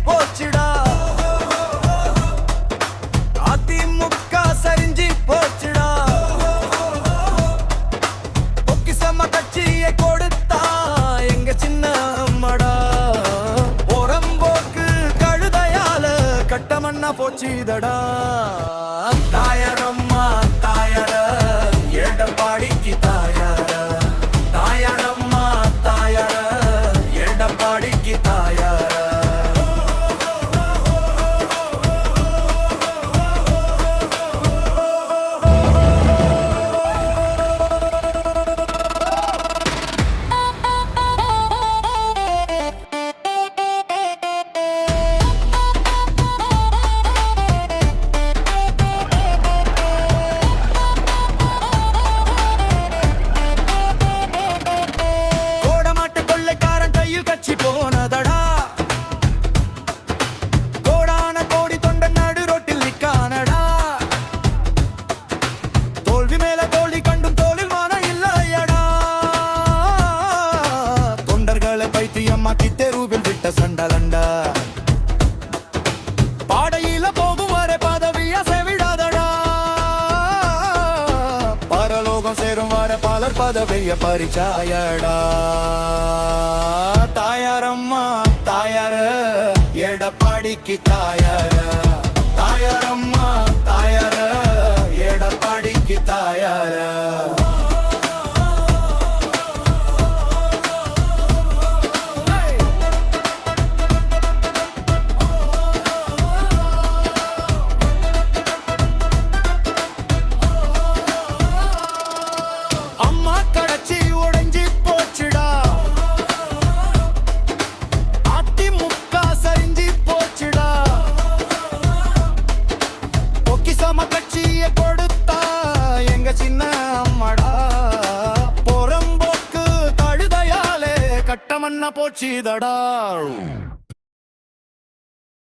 போச்சுடா. அதிமுக சரிஞ்சு போச்சுடா. பொக்கிசம கட்சியை கொடுத்தா எங்க சின்ன அம்மடா. புறம்போக்கு கழுதையால கட்டமண்ணா போச்சுதடா. தாயாரம்மா தாயார எடப்பாடிக்கு தாயார. தாயாரம்மா தாயார எடப்பாடிக்கு தாயார. போனதடா கோடான கோடி தொண்ட நடு ரோட்டில் நிக்கானடா. தோல்வி மேல தோல்வி கண்டும் தோளில் மான இல்லையடா. தொண்டர்களை பைத்தியம்மாக்கி தெருவில் விட்ட சண்டலண்டா. பாடையில போகும் வரை பதவியா செவிடாதடா. பரலோகம் சேரும் வர பலர் பதவிய பறிச்சாயடா. தாயாரம்மா தாயார எடப்பாடிக்கு தாயார. தாயாரம்மா தாயார எடப்பாடிக்கு தாயார. அம்மா கடைச்சி உடைஞ்சி போச்சுடா. கட்சியை கொடுத்தா எங்க சின்ன அம்மடா. புறம்போக்கு கழுதையாலே கட்டமண்ணா போச்சுதடா.